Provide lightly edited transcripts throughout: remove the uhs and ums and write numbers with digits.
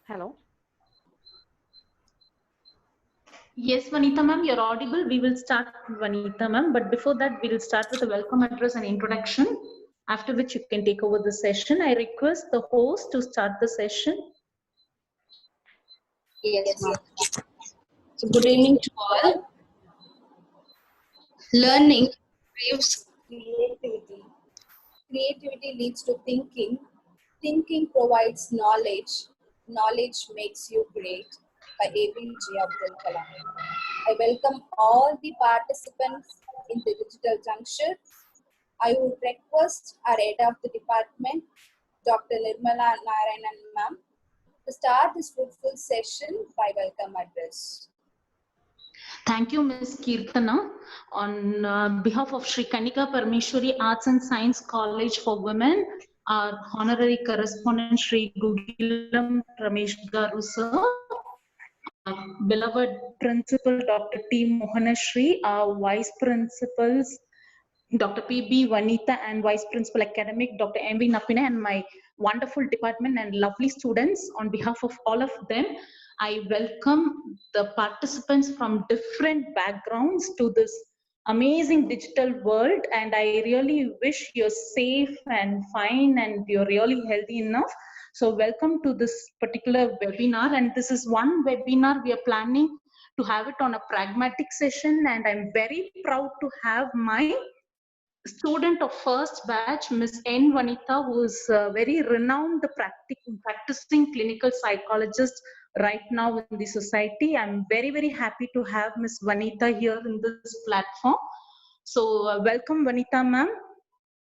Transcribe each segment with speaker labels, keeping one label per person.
Speaker 1: Hello.
Speaker 2: Yes, Vanita ma'am, you're audible. We will start, Vanita ma'am, but before that, we will start with a welcome address and introduction, after which you can take over the session. I request the host to start the session.
Speaker 3: Yes, ma'am. So good evening to all. Learning drives creativity. Creativity leads to thinking. Thinking provides knowledge. Knowledge makes you great. By APJ Abdul Kalam. I welcome all the participants in the digital juncture. I would request our head of the department, Dr. Nirmala Narayanan ma'am, to start this fruitful session by welcome address.
Speaker 2: Thank you, Ms. Kirtana. On behalf of Sri Kanika Parmeshwari Arts and Science College for Women, our honorary correspondent Sri Gugilam Ramesh Garu sir, beloved principal Dr. T. Mohanashri, our vice principals Dr. P.B. Vanita and Vice Principal Academic Dr. M.V. Napina, and my wonderful department and lovely students. On behalf of all of them, I welcome the participants from different backgrounds to this amazing digital world, and I really wish you're safe and fine and you're really healthy enough. So welcome to this particular webinar, and this is one webinar we are planning to have it on a pragmatic session, and I'm very proud to have my student of first batch, Ms. N. Vanita, who is very renowned practicing clinical psychologist right now in the society. I'm very, very happy to have Ms. Vanita here in this platform. So welcome, Vanita ma'am.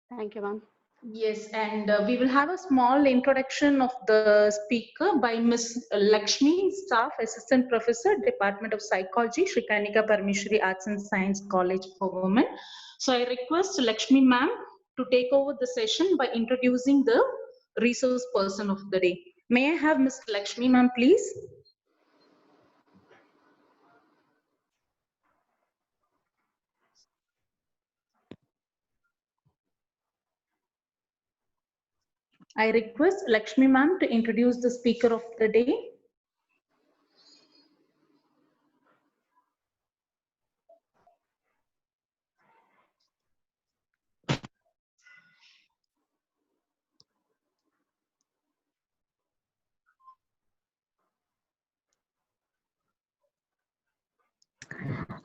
Speaker 1: Thank you, ma'am.
Speaker 2: Yes, and we will have a small introduction of the speaker by Ms. Lakshmi, Staff Assistant Professor, Department of Psychology, Sri Kanika Parmeshwari Arts and Science College for Women. So I request Lakshmi ma'am to take over the session by introducing the resource person of the day. May I have Ms. Lakshmi ma'am, please? I request Lakshmi ma'am to introduce the speaker of the day.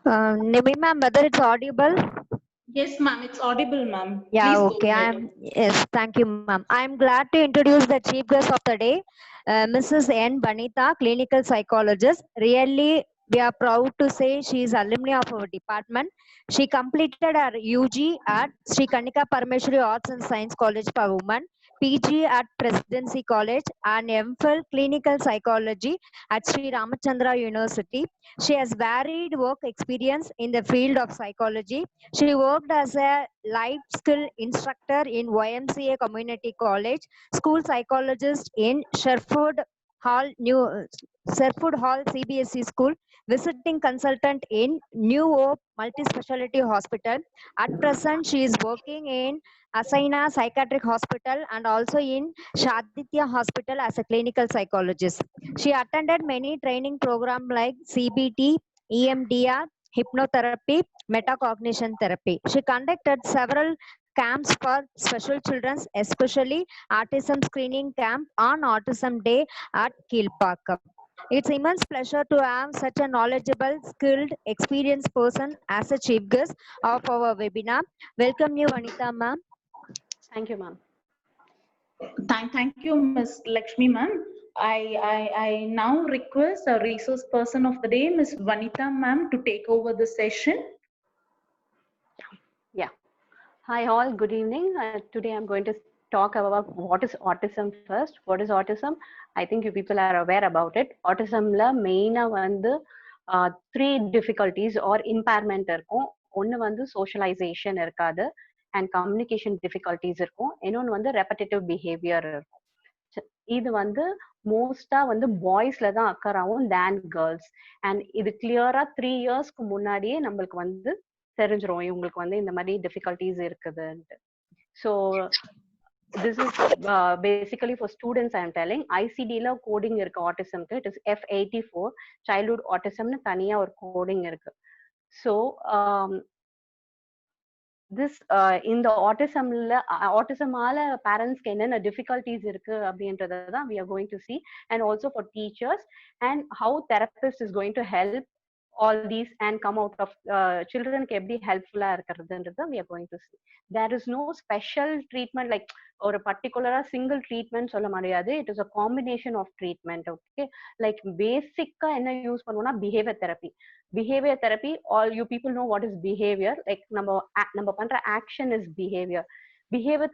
Speaker 4: Nimi ma'am, whether it's audible?
Speaker 2: Yes, ma'am, it's audible, ma'am.
Speaker 4: Yeah,
Speaker 2: Please
Speaker 4: okay.
Speaker 2: go ahead.
Speaker 4: Yes, thank you, ma'am. I'm glad to introduce the chief guest of the day, Mrs. N. Banita, clinical psychologist. Really, we are proud to say she is alumni of our department. She completed her UG at Sri Kanika Parmeshwari Arts and Science College for Women, PG at Presidency College, and MPhil Clinical Psychology at Sri Ramachandra University. She has varied work experience in the field of psychology. She worked as a life skill instructor in YMCA Community College, school psychologist in Sherford Hall CBSE School, visiting consultant in New Hope Multi-Speciality Hospital. At present, she is working in Asaina Psychiatric Hospital and also in Shaditya Hospital as a clinical psychologist. She attended many training programs like CBT, EMDR, hypnotherapy, metacognition therapy. She conducted several camps for special children, especially autism screening camp on Autism Day at Kilpakkam. It's immense pleasure to have such a knowledgeable, skilled, experienced person as a chief guest of our webinar. Welcome you, Vanita ma'am.
Speaker 1: Thank you, ma'am.
Speaker 2: Thank you, Ms. Lakshmi ma'am. I now request a resource person of the day, Ms. Vanita ma'am, to take over the session.
Speaker 1: Yeah. Hi, all. Good evening. Today I'm going to talk about what is autism first. What is autism? I think you people are aware about it. Autismல மெயினா வந்து three difficulties or impairment இருக்கும். ஒன்று வந்து socialization இருக்காது and communication difficulties இருக்கும். இன்னொன்று வந்து repetitive behavior இருக்கும். இது வந்து மோஸ்டா வந்து பாய்ஸ்ல தான் அக்கர் ஆகும் தேன் கேர்ள்ஸ். அண்ட் இது கிளியரா 3 இயர்ஸ்க்கு முன்னாடியே நம்மளுக்கு வந்து தெரிஞ்சிரும் இவங்களுக்கு வந்து இந்த மாதிரி டிஃபிகல்டிஸ் இருக்குதுன்ட்டு. So this is basically for students I am telling. ICD la coding இருக்கு autism க்கு. It is F84 childhood autism னு தனியா ஒரு coding இருக்கு. So this இந்த autismஆல பேரண்ட்ஸ்க்கு என்னென்ன டிஃபிகல்டிஸ் இருக்கு அப்படின்றத தான் we are going to see, and also for teachers, and how therapist is going to help all these and come out of childrenக்கு எப்படி ஹெல்ப்ஃபுல்லா இருக்கிறதுன்றது we are going to see. There is no special treatment like ஒரு பர்டிகுலரா single treatment சொல்ல முடியாது. It is a combination of treatment. Okay, like பேசிக்கா என்ன use பண்ணுவோம்னா behaviour therapy. All you people know what is behaviour. Like நம்ம பண்ற action is behaviour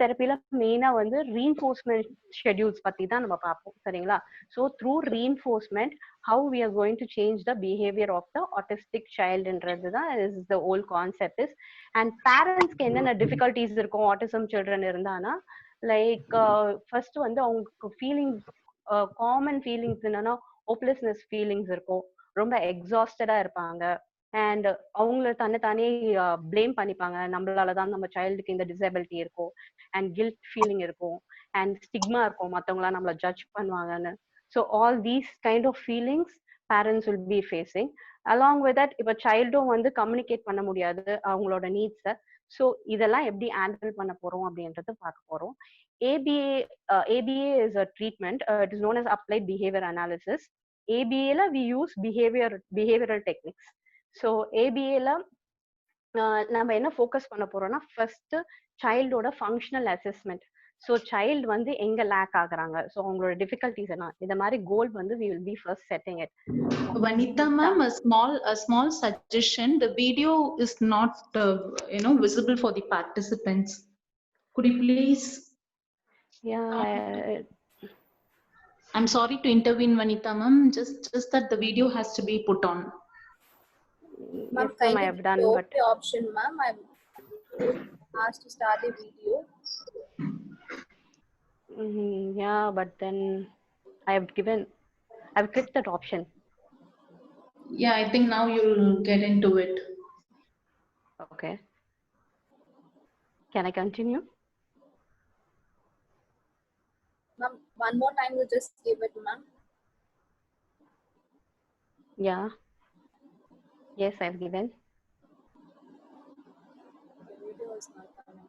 Speaker 1: தெரப்பில மெயினா வந்து ரீஎன்ஃபோர்ஸ்மெண்ட் ஷெட்யூல்ஸ் பத்தி தான் நம்ம பார்ப்போம், சரிங்களா? So through reinforcement how we are going to change the behavior of the autistic child என்றது தான் is the whole concept is. And parents க்கு என்னென்ன difficulties இருக்கும் autism children இருந்தானா, லைக் ஃபர்ஸ்ட் வந்து அவங்களுக்கு ஃபீலிங்ஸ், காமன் ஃபீலிங்ஸ் என்னன்னா ஹோப்லெஸ்னஸ் ஃபீலிங்ஸ் இருக்கும், ரொம்ப எக்ஸாஸ்டடா இருப்பாங்க, அண்ட் அவங்கள தானே பிளேம் பண்ணிப்பாங்க, நம்மளாலதான் நம்ம சைல்டுக்கு இந்த டிசபிலிட்டி இருக்கும், அண்ட் கில்ட் ஃபீலிங் இருக்கும், அண்ட் ஸ்டிக்மா இருக்கும், மற்றவங்களாம் நம்மள ஜட்ஜ் பண்ணுவாங்கன்னு. So all these kind of feelings parents will be facing. Along with that இப்போ சைல்டும் வந்து கம்யூனிகேட் பண்ண முடியாது அவங்களோட நீட்ஸை. ஸோ இதெல்லாம் எப்படி ஹேண்டில் பண்ண போறோம் அப்படின்றது பார்க்க போறோம். ABA is a treatment. It is known as applied behavior analysis. ABA la we use behavioral techniques. So ABA la நம்ம என்ன ஃபோக்கஸ் பண்ண போறோம்னா ஃபர்ஸ்ட் சைல்டோட ஃபங்க்ஷனல் அசஸ்மெண்ட். ஸோ சைல்டு வந்து எங்க லேக் ஆகுறாங்க, ஸோ அவங்களோட டிஃபிகல்டிஸ் என்ன, இந்த மாதிரி கோல் வந்து we will be first setting it.
Speaker 2: Vanitha ma'am, a small suggestion. The video is not visible for the participants. Could you please?
Speaker 1: Yeah.
Speaker 2: I'm sorry to intervene, Vanitha ma'am. Just that the video has to be put on.
Speaker 3: Ma'am,
Speaker 1: Yes, ma'am, I have done, but
Speaker 3: the option, ma'am. I'm asked to start the video.
Speaker 1: Yeah, but then I've clicked that option.
Speaker 2: Yeah, I think now you'll get into it.
Speaker 1: Okay. Can I continue?
Speaker 3: Ma'am, one more time you just give it, ma'am.
Speaker 1: Yeah. Yes, I've given.
Speaker 3: The video is not coming.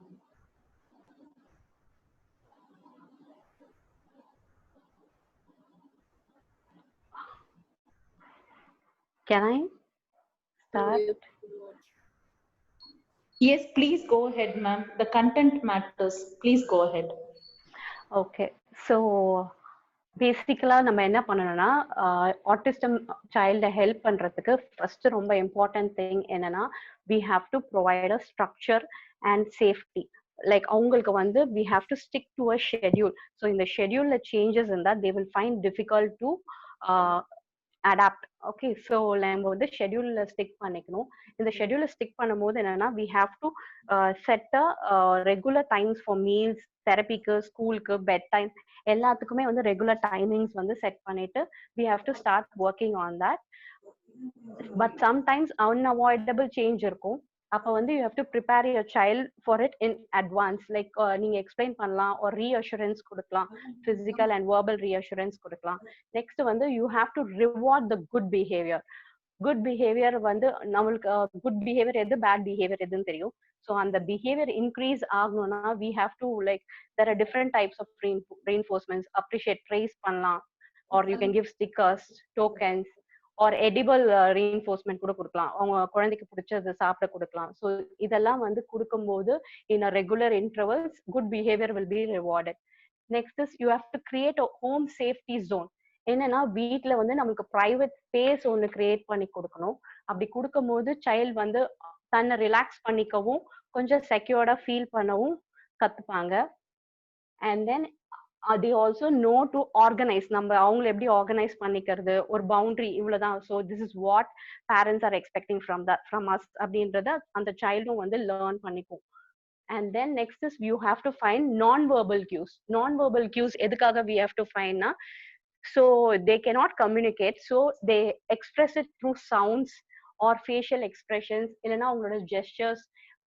Speaker 1: Can I start?
Speaker 2: Yes, please go ahead, ma'am. The content matters. Please go ahead.
Speaker 1: Okay. So பேசிக்கலா நம்ம என்ன பண்ணணும்னா ஆட்டிஸ்டம் சைல்டை help பண்றதுக்கு first ரொம்ப important thing என்னன்னா we have to provide a structure and safety. Like அவங்களுக்கு வந்து we have to stick to a schedule. So இந்த schedule changes இருந்தா they will find difficult to adapt. Okay, so நம்ம வந்து ஷெட்யூல்ல stick பண்ணிக்கணும். இந்த ஷெட்யூல்ல ஸ்டிக் பண்ணும்போது என்னன்னா we have to set a regular times for meals, தெரபிக்கு, ஸ்கூலுக்கு, பெட் டைம், எல்லாத்துக்குமே வந்து ரெகுலர் டைமிங்ஸ் வந்து செட் பண்ணிட்டு we have to start working on that. But sometimes unavoidable change இருக்கும். அப்ப வந்து you have to prepare your child for it in advance. Like நீங்க explain பண்ணலாம், ஒரு reassurance கொடுக்கலாம், physical and verbal reassurance கொடுக்கலாம். நெக்ஸ்ட் வந்து you have to reward the good behavior. Good behaviour வந்து நம்மளுக்கு குட் பிஹேவியர் எது, பேட் பிஹேவியர் எதுன்னு தெரியும். ஸோ அந்த பிஹேவியர் இன்க்ரீஸ் ஆகணும்னா we have to like there are different types of reinforcements. appreciate, praise பண்ணலாம், or you can give stickers, tokens, or edible reinforcement கூட கொடுக்கலாம். அவங்க குழந்தைக்கு பிடிச்சது சாப்பிட கொடுக்கலாம். ஸோ இதெல்லாம் வந்து கொடுக்கும்போது in a regular intervals good behavior will be rewarded. Next is you have to create a home safety zone. என்னன்னா வீட்டுல வந்து நமக்கு பிரைவேட் ஸ்பேஸ் ஒன்று கிரியேட் பண்ணி கொடுக்கணும். அப்படி கொடுக்கும் போது சைல்டு வந்து தன்னை ரிலாக்ஸ் பண்ணிக்கவும் கொஞ்சம் செக்யூர்டா ஃபீல் பண்ணவும் கத்துப்பாங்க. And then they also know to organize. நம்ம அவங்களை எப்படி ஆர்கனைஸ் பண்ணிக்கிறது, ஒரு பவுண்டரி இவ்வளவுதான். So this is what parents are expecting from us அப்படின்றத அந்த சைல்டும் வந்து லேர்ன் பண்ணிக்கும். And then next is you have to find non-verbal cues. Non-verbal cues எதுக்காக we have to find na, so they cannot communicate, so they express it through sounds or facial expressions, இல்லைன்னா அவங்களோட gestures,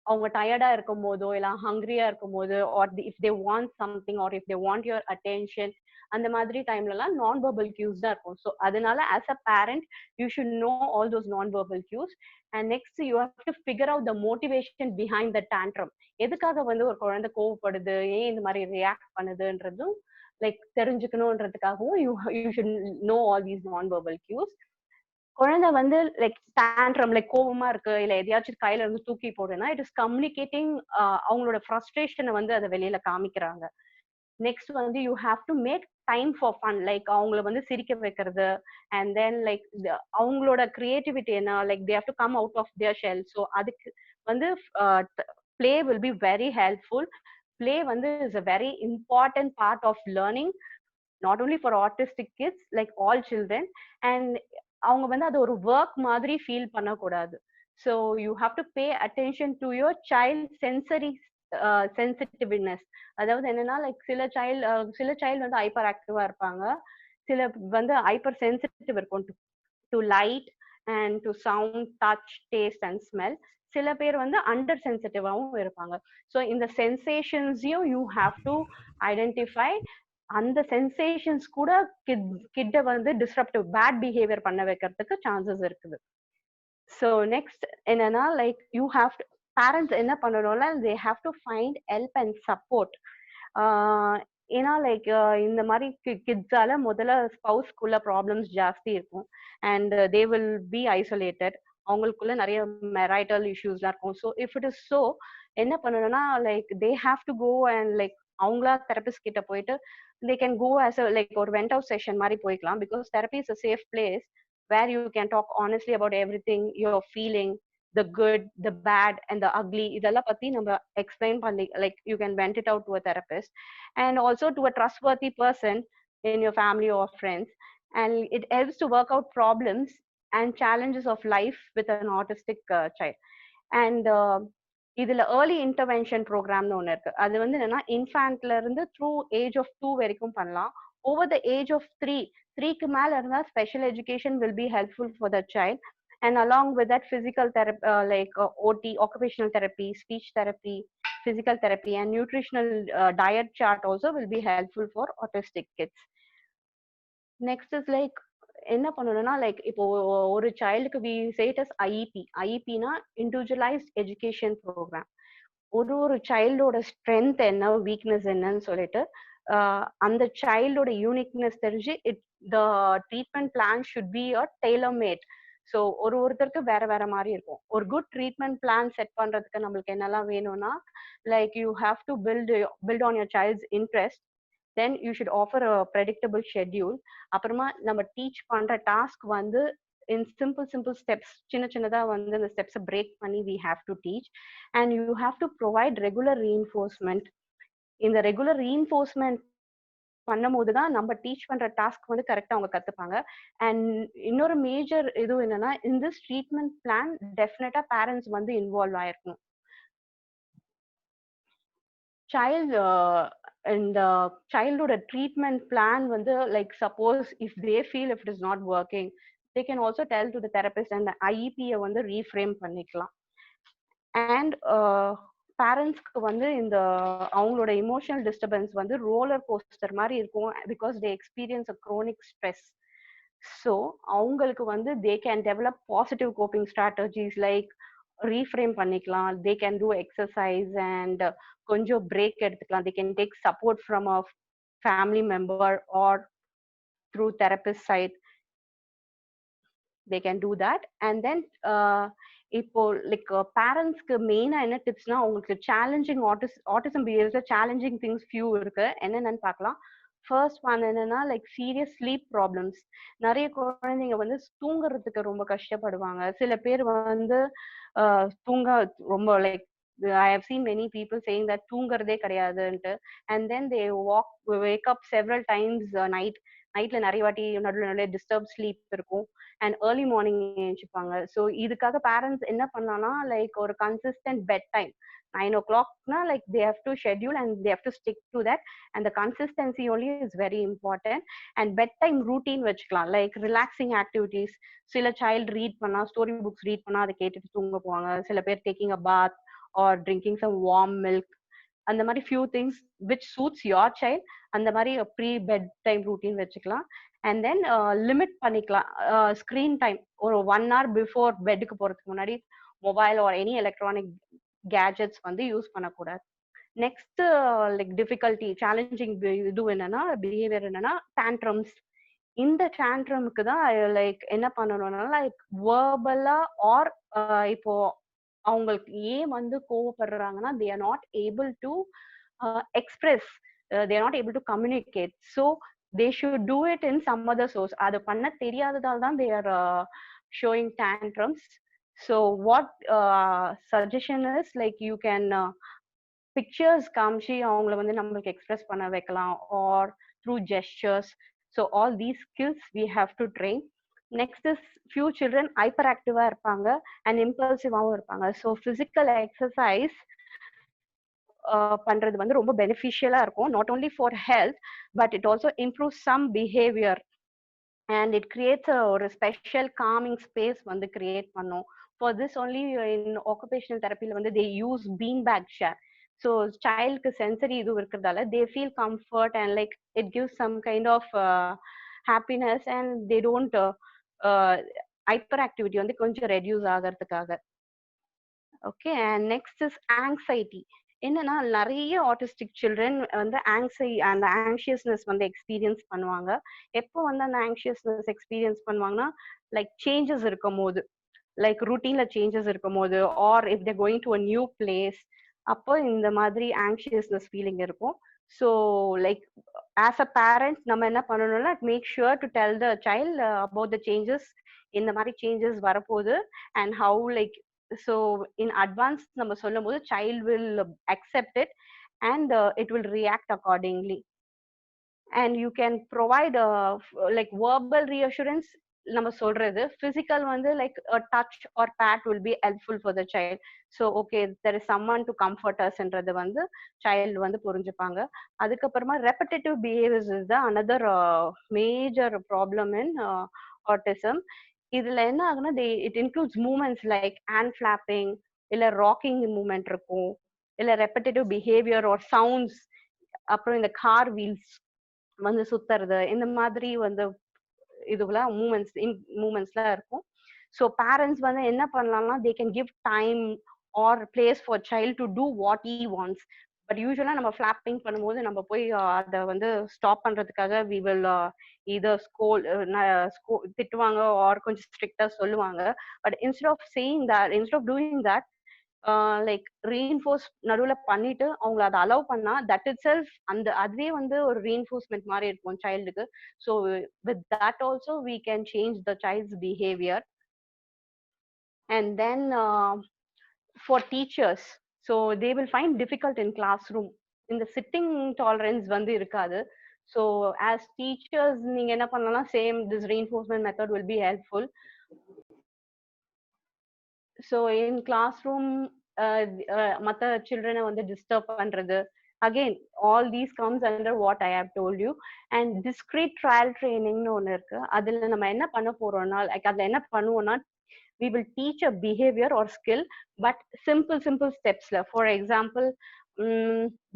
Speaker 1: அவங்க டயர்டா இருக்கும் போதோ இல்ல ஹங்கிரியா இருக்கும் போது or if they want something or if they want your attention அந்த மாதிரி டைம்ல எல்லாம் நான் வெர்பல் கியூஸ் தான் இருக்கும். ஸோ அதனால as a parent you should know all those non verbal cues. And next you have to figure out the motivation behind the tantrum. எதுக்காக வந்து ஒரு குழந்தை கோவப்படுது, ஏன் இந்த மாதிரி ரியாக்ட் பண்ணுதுன்றதும் லைக் தெரிஞ்சுக்கணுன்றதுக்காகவும் you should know all these non verbal cues. குழந்தை வந்து லைக் டேண்ட்ரம் லைக் கோவமா இருக்கு இல்ல எதையாச்சும் கையில இருந்து தூக்கி போடுனா இட் இஸ் கம்யூனிகேட்டிங் அவங்களோட ஃப்ரஸ்ட்ரேஷனை வந்து அதை வெளியில காமிக்கிறாங்க. நெக்ஸ்ட் வந்து you have to make time for fun, like அவங்கள வந்து சிரிக்க வைக்கிறது. அண்ட் தென் லைக் அவங்களோட கிரியேட்டிவிட்டி என்ன, like they have to come out of their shell. So அதுக்கு வந்து play will be very helpful. Play வந்து is a very important part of learning, not only for autistic kids like all children. And அவங்க வந்து அது ஒரு work மாதிரி feel பண்ணக்கூடாது. So you have to pay attention to your child sensory sensitiveness. அதாவது என்னன்னா like சில சைல்டு வந்து ஹைப்பர் ஆக்டிவா இருப்பாங்க, சில வந்து ஹைப்பர் சென்சிட்டிவ் இருக்கும் to light and to sound, touch, taste and smell. சில பேர் வந்து அண்டர் சென்சிட்டிவாகவும் இருப்பாங்க. ஸோ இந்த சென்சேஷன்ஸையும் யூ ஹாவ் டு ஐடென்டிஃபை. அந்த சென்சேஷன்ஸ் கூட கிட்ட வந்து டிஸ்ரப்டிவ் பேட் பிஹேவியர் பண்ண வைக்கிறதுக்கு சான்சஸ் இருக்குது. ஸோ நெக்ஸ்ட் என்னன்னா லைக் யூ ஹாவ் பேரண்ட்ஸ் என்ன பண்ணணும்னா they have to find help and support. ஏன்னா லைக் இந்த மாதிரி கிட்ஸால முதல்ல ஸ்பவுஸ்க்குள்ள ப்ராப்ளம்ஸ் ஜாஸ்தி இருக்கும் and they will be isolated. அவங்களுக்குள்ள நிறைய மெரைட்டல் இஷ்யூஸ்லாம் இருக்கும். So if it is so என்ன பண்ணணும்னா like they have to go and like அவங்களா தெரபிஸ்ட் கிட்ட போயிட்டு they can go as a like ஒரு vent out session மாதிரி போய்க்கலாம். because therapy is a safe place where you can talk honestly about everything you're feeling, the good, the bad and the ugly. இதெல்லாம் பத்தி நம்ம explain பண்ணி like you can vent it out to a therapist and also to a trustworthy person in your family or friends. And it helps to work out problems and challenges of life with an autistic child. And இதுல early intervention ப்ரோக்ராம்னு ஒன்று இருக்கு. அது வந்து என்னன்னா இன்ஃபேண்ட்ல இருந்து through age of 2 வரைக்கும் பண்ணலாம். Over the age of 3க்கு மேல இருந்தா special education will be helpful for the child. And along with that physical therapy like OT, occupational therapy, speech therapy, physical therapy and nutritional diet chart also will be helpful for autistic kids. Next is like என்ன பண்ணணும்னா like இப்போ ஒரு சைல்டுக்கு we say it as IEP. ஐஇபினா individualised education programme. ஒரு சைல்டோட strength என்ன, weakness என்னன்னு சொல்லிட்டு அந்த சைல்டோட யூனிக்னஸ் தெரிஞ்சு the treatment plan should be a tailor made. So ஒருத்தருக்கு வேற வேற மாதிரி இருக்கும். ஒரு குட் ட்ரீட்மெண்ட் பிளான் செட் பண்றதுக்கு நம்மளுக்கு என்னெல்லாம் வேணும்னா like you have to build on your child's interest. then you should offer a predictable schedule. அப்புறமா நம்ம டீச் பண்ற டாஸ்க் வந்து in simple steps, சின்னதா வந்து அந்த ஸ்டெப்ஸ் பிரேக் பண்ணி we have to teach and you have to provide regular reinforcement. இந்த regular reinforcement பண்ணும்போது தான் நம்ம டீச் பண்ற டாஸ்க் வந்து கரெக்டா அவங்க கத்துப்பாங்க. அண்ட் இன்னொரு மேஜர் இது என்னன்னா in this treatment plan டெஃபினட்டா பேரண்ட்ஸ் வந்து இன்வால்வ் ஆயிருக்கணும். child and childhood treatment plan வந்து like suppose if they feel if it is not working they can also tell to the therapist and the IEP வந்து reframe பண்ணிக்கலாம். and பேரண்ட்ஸ்க்கு வந்து இந்த அவங்களோட இமோஷனல் டிஸ்டர்பன்ஸ் வந்து ரோலர் கோஸ்டர் மாதிரி இருக்கும் because they experience a chronic stress. so அவங்களுக்கு வந்து they can develop positive coping strategies like reframe பண்ணிக்கலாம். they can do exercise and கொஞ்சம் பிரேக் எடுத்துக்கலாம். they can take support from a family member or through therapist side they can do that. and then இப்போ like பேரண்ட்ஸ்க்கு மெயினா என்ன டிப்ஸ்னா உங்களுக்கு challenging autism பிஹேவியர்ல சேலஞ்சிங் திங்ஸ் ஃபியூ இருக்கு. என்னென்னு பார்க்கலாம். ஃபர்ஸ்ட் ஒன் என்னன்னா லைக் சீரியஸ் ஸ்லீப் ப்ராப்ளம்ஸ். நிறைய குழந்தைங்க வந்து தூங்குறதுக்கு ரொம்ப கஷ்டப்படுவாங்க. சில பேர் வந்து தூங்க ரொம்ப like I have seen many people saying that தூங்குறதே கிடையாதுன்ட்டு. and then they wake up several times நைட்ல நிறைய வாட்டி நடுவில் டிஸ்டர்ப் ஸ்லீப் இருக்கும் அண்ட் ஏர்லி மார்னிங் எழுந்திருப்பாங்க. ஸோ இதுக்காக பேரண்ட்ஸ் என்ன பண்ணலாம்னா லைக் ஒரு consistent bed time 9 o'clock like they have to schedule and they have to stick to that and the consistency only is very important. and bedtime routine வச்சுக்கலாம் like relaxing activities. சில child read பண்ணா story books read பண்ணா அதை கேட்டுட்டு தூங்க போவாங்க. சில பேர் taking a bath or drinking some warm milk. அந்த மாதிரி few things which suits your child. அந்த மாதிரி ப்ரீ பெட் டைம் ரூட்டீன் வச்சுக்கலாம். அண்ட் தென் லிமிட் பண்ணிக்கலாம் ஸ்க்ரீன் டைம். ஒரு 1 hour பிஃபோர் பெட்டுக்கு போறதுக்கு முன்னாடி mobile or any electronic gadgets வந்து யூஸ் பண்ணக்கூடாது. நெக்ஸ்ட் லைக் டிஃபிகல்ட்டி சேலஞ்சிங் இது என்னன்னா பிஹேவியர் என்னன்னா டேண்ட்ரம்ஸ். இந்த டேண்ட்ரமுக்கு தான் லைக் என்ன பண்ணணும்னா லைக் வேர்பலா ஆர் இப்போ அவங்களுக்கு ஏன் வந்து கோவப்படுறாங்கன்னா they are not able to express, they are not able to communicate, so they should do it in some other source. அது பண்ண தெரியாததால தான் they are showing tantrums. So what suggestion is like you can pictures காமிச்சு அவங்கள வந்து நம்மளுக்கு express பண்ண வைக்கலாம் or through gestures. So all these skills we have to train. Next is few children hyperactive-ஆ இருப்பாங்க and impulsive-ஆவும் இருப்பாங்க. So physical exercise பண்றது வந்து ரொம்ப பெனிஃபிஷியலா இருக்கும், not only for health but it also improves some behavior and it creates ஒரு special calming space வந்து create பண்ணும். For this only in occupational therapy வந்து they use bean bag chair. So childக்கு sensory இது இருக்கிறதால they feel comfort and like it gives some kind of happiness and they don't hyperactivity வந்து கொஞ்சம் reduce ஆகிறதுக்காக. Okay. And next is anxiety. என்னன்னா நிறைய autistic children வந்து அந்த ஆங்ஷியஸ்னஸ் வந்து எக்ஸ்பீரியன்ஸ் பண்ணுவாங்க. எப்போ வந்து அந்த ஆங்ஷியஸ்னஸ் எக்ஸ்பீரியன்ஸ் பண்ணுவாங்கன்னா லைக் சேஞ்சஸ் இருக்கும் போது, லைக் ரூட்டீன்ல சேஞ்சஸ் இருக்கும் போது or if they going to a new place, அப்போ இந்த மாதிரி ஆங்ஷியஸ்னஸ் ஃபீலிங் இருக்கும். So like as a parent நம்ம என்ன பண்ணணும்னா make sure to tell the child about the changes, இந்த மாதிரி சேஞ்சஸ் வரப்போகுது and how like. So in advance நம்ம சொல்லும் போது child will accept it and it will react accordingly. And you can provide like verbal reassurance. நம்ம சொல்றது physical வந்து like a touch or pat will be helpful for the child. So okay, there is someone to comfort us என்றது வந்து child வந்து புரிஞ்சுப்பாங்க. அதுக்கப்புறமா repetitive behaviors is the another major problem in autism. இதுல என்ன ஆகுனா it includes movements like hand flapping இல்ல rocking movement இருக்கும், இல்ல repetitive behavior or sounds, அப்புறம் இந்த car wheels வந்து சுத்துறது, இந்த மாதிரி வந்து இதுவெல்லாம் மூமெண்ட்ஸ்லாம் இருக்கும். ஸோ பேரண்ட்ஸ் வந்து என்ன பண்ணலாம்னா they can give time or place for child to do what he wants. But யூஸ்வலா நம்ம ஃபிளாப்பிங் பண்ணும்போது நம்ம போய் அதை வந்து ஸ்டாப் பண்றதுக்காக we will either திட்டுவாங்க ஆர் கொஞ்சம் ஸ்ட்ரிக்டா சொல்லுவாங்க. But instead of doing that like reinforce நடுவுல பண்ணிட்டு அவங்களை அதை அலோவ் பண்ணா தட் இட் செல்ஃப் அதுவே வந்து ஒரு ரீஇன்ஃபோர்ஸ்மெண்ட் மாதிரி இருக்கும் சைல்டுக்கு. So with that also we can change the child's behaviour. And then for teachers, so they will find difficult in classroom. இந்த சிட்டிங் டாலரன்ஸ் வந்து இருக்காது. ஸோ ஆஸ் டீச்சர்ஸ் நீங்க என்ன பண்ணலாம், same this reinforcement method will be helpful. So in classroom மற்ற சில்ட்ரனை வந்து disturb பண்றது, again all these comes under what I have told you. And discrete trial ட்ரைனிங்னு ஒன்று இருக்கு. அதுல நம்ம என்ன பண்ண போறோம்னா லைக் அதுல என்ன பண்ணுவோம்னா we will teach a behavior or skill but simple stepsல. for example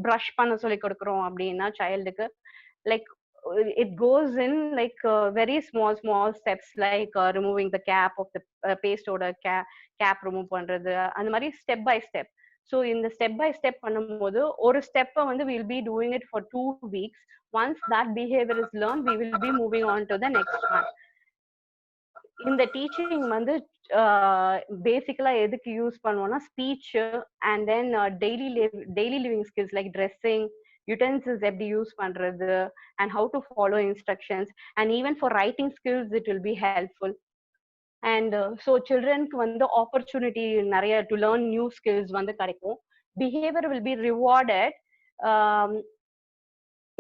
Speaker 1: brush பண்ண சொல்லி கொடுக்குறோம் அப்படின்னா சைல்டுக்கு like it goes in like very small steps like removing the cap of the paste oda cap remove பண்றது, அந்த மாதிரி step by step. so இந்த step by step பண்ணும்போது ஒரு ஸ்டெப்பை வந்து we will be doing it for 2 weeks. once that behavior is learned we will be moving on to the next one. இந்த teaching வந்து பேசிக்கலா எதுக்கு யூஸ் பண்ணுவோம்னா speech and then daily living skills like dressing, utensils எப்படி use பண்றது and how to follow instructions, and even for writing skills it will be helpful. and so childrenக்கு வந்து opportunity நிறைய to learn new skills வந்து கிடைக்கும். behavior will be rewarded.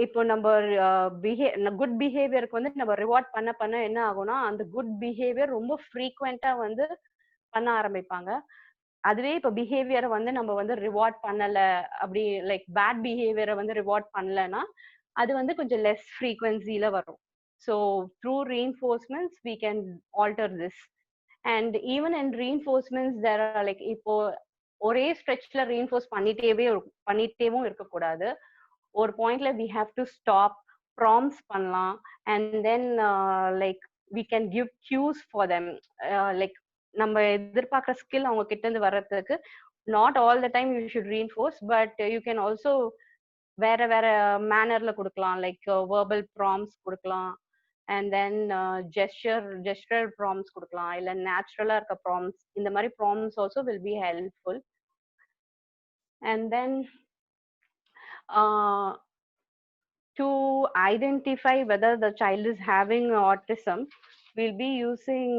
Speaker 1: இப்போ நம்ம good பிஹேவியருக்கு வந்து நம்ம ரிவார்ட் பண்ண என்ன ஆகும்னா அந்த குட் பிஹேவியர் ரொம்ப ஃப்ரீக்வெண்டா வந்து பண்ண ஆரம்பிப்பாங்க. அதுவே இப்போ பிஹேவியரை வந்து நம்ம வந்து ரிவார்ட் பண்ணல, அப்படி லைக் பேட் பிஹேவியரை வந்து ரிவார்ட் பண்ணலன்னா அது வந்து கொஞ்சம் லெஸ் ஃப்ரீக்வன்சில வரும். So through reinforcements we can alter this. And even in reinforcements there are like இப்போ ஒரே ஸ்ட்ரெச்ல ரீஇன்ஃபோர்ஸ் பண்ணிட்டேவும் இருக்கக்கூடாது. ஒரு பாயிண்ட்ல we have to stop, prompts பண்ணலாம். And then like we can give cues for them. Like நம்ம எதிர்பார்க்குற ஸ்கில் அவங்க கிட்ட இருந்து வர்றதுக்கு not all the time you should reinforce, but you can also வேற வேற மேனர்ல கொடுக்கலாம். லைக் வேர்பல் ப்ராம்ஸ் கொடுக்கலாம், அண்ட் தென் ஜெஸ்டர் ப்ராம்ஸ் கொடுக்கலாம், இல்ல நேச்சுரலா இருக்க ப்ராம்ஸ். இந்த மாதிரி prompts also will be helpful. And then to identify whether the child is having autism, we'll be using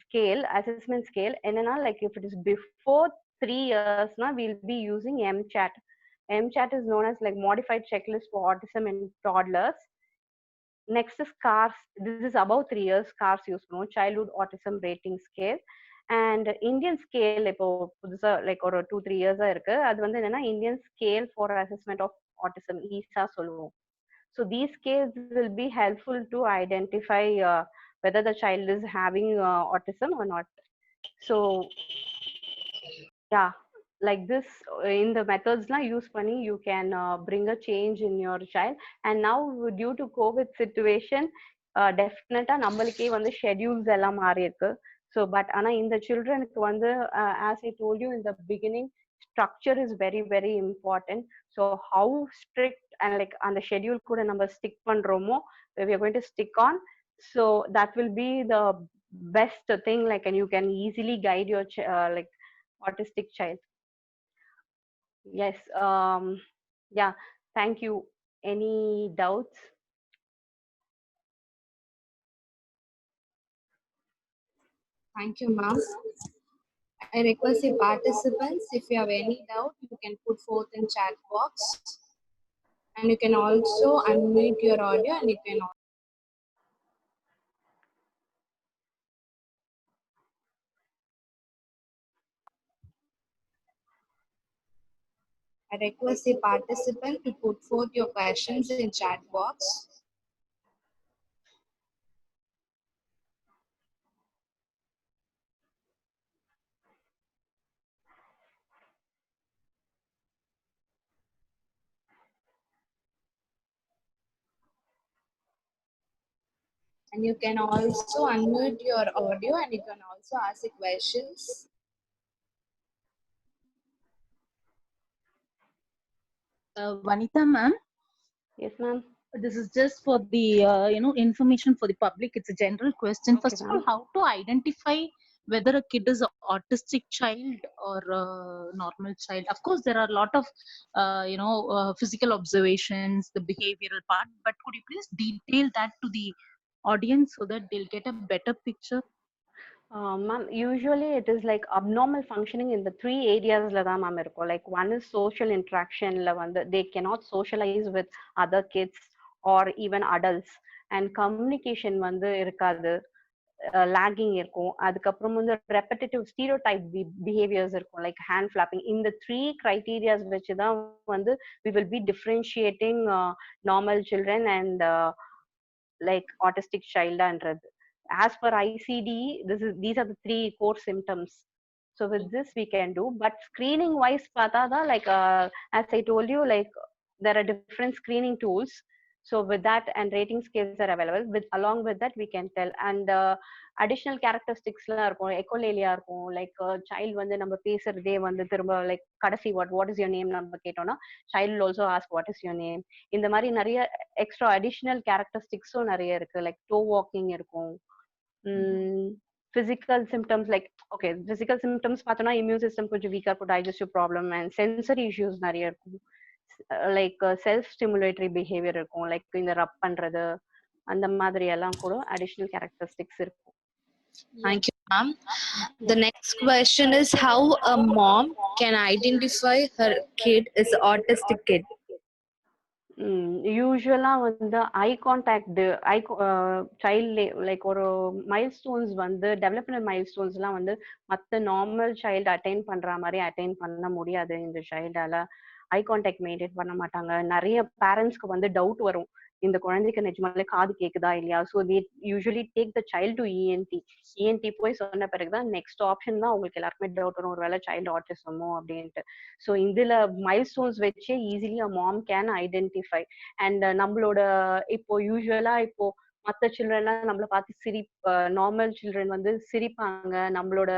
Speaker 1: scale, assessment scale. Enna, like if it is before 3 years, na, we'll be using MCHAT. MCHAT is known as like modified checklist for autism in toddlers. Next is CARS. This is above 3 years. CARS use no childhood autism rating scale. And Indian scale இப்போ புதுசா like ஒரு 2-3 இயர்ஸா இருக்கு. அது வந்து என்னன்னா Indian scale for assessment of autism, ISAA சொல்லுவோம். So these scales will be helpful to identify whether the child is having autism or not. So yeah, like this, in the methods na use panni you can bring a change in your child. And now due to COVID situation, definitely நம்மளுக்கே வந்து schedules எல்லாம் மாறி இருக்கு. So but ஆனா இந்த childrenக்கு வந்து as I told you in the beginning, structure is very very important. So how strict and like on the schedule கூட நம்ம stick பண்றோமோ, we are going to stick on. So that will be the best thing, like, and you can easily guide your like autistic child. Yes. Yeah, thank you. Any doubts?
Speaker 3: Thank you, ma'am. I request the participants, if you have any doubt, you can put forth in chat box. And you can also unmute your audio and you can I request the participant to put forth your questions in chat box. And you can also unmute your audio and you can also ask the questions.
Speaker 2: Vanitha ma'am.
Speaker 1: Yes, ma'am.
Speaker 2: This is just for the information for the public. It's a general question.
Speaker 1: Okay,
Speaker 2: First of all, how to identify whether a kid is an autistic child or a normal child? Of course, there are a lot of physical observations, the behavioral part. But could you please detail that to the audience so that they'll get a better picture?
Speaker 1: Ma'am, usually it is like abnormal functioning in the 3 areas la da ma'am irukum. Like one is social interaction la vandu they cannot socialize with other kids or even adults, and communication vandu irukadu, lagging இருக்கும். அதுக்கப்புறம் வந்து repetitive stereotype behaviors இருக்கும், like hand flapping. இந்த 3 criterias வச்சு தான் வந்து we will be differentiating normal children and like autistic child ன்றது. As per ICD, these are the 3 core symptoms. So with this we can do, but screening wise patada, like as I told you, like there are different screening tools. So with that, and rating scales are available. With along with that we can tell. And additional characteristics la irukum, echolalia irukum, like child வந்து நம்ம பேசுறதே வந்து திரும்ப like கடைசி what is your name நம்ம கேட்டோம்னா child will also ask what is your name. இந்த மாதிரி நிறைய extra additional characteristicsம் நிறைய இருக்கு, like toe walking இருக்கும். Physical symptoms, like okay, physical symptoms பார்த்தோம்னா immune system கொஞ்சம் weak இருக்கும், digestive problem, and sensory issues நிறைய இருக்கும். Like self stimulatory behavior இருக்கும், like இந்த ரப் பண்றது அந்த மாதிரி எல்லாம் கூட additional characteristics இருக்கும்.
Speaker 3: Thank you, ma'am. The next question is how a mom can identify her kid is autistic kid.
Speaker 1: யூஸ்வலா வந்து ஐ கான்டாக்ட் சைல்ட் லைக் ஒரு மைல்ஸ்டோன்ஸ் வந்து டெவலப்மெண்ட் மைல்ஸ்டோன்ஸ்லாம் வந்து மற்ற நார்மல் சைல்டு அட்டைன் பண்ற மாதிரி அட்டைன் பண்ண முடியாது. இந்த சைல்டால ஐ கான்டாக்ட் மெயின்டைன் பண்ண மாட்டாங்க. நிறைய பேரண்ட்ஸ்க்கு வந்து டவுட் வரும், இந்த குழந்தைக்கு நிஜமாலே காது கேக்குதா இல்லையா. So they usually take the child to ENT. ENT போய் சொன்ன பிறகுதான் நெக்ஸ்ட் ஆப்ஷன் தான் உங்களுக்கு எல்லாருக்குமே டவுட் வரும், ஒருவேளை சைல்டு ஆட்டிசமோ அப்படின்ட்டு. ஸோ இதுல மைல்ஸ்டோன்ஸ் வச்சே easily a mom can identify. And நம்மளோட இப்போ யூஸ்வலா இப்போ மற்ற சில்ட்ரன்லாம் நம்மள பார்த்து நார்மல் சில்ட்ரன் வந்து சிரிப்பாங்க, நம்மளோட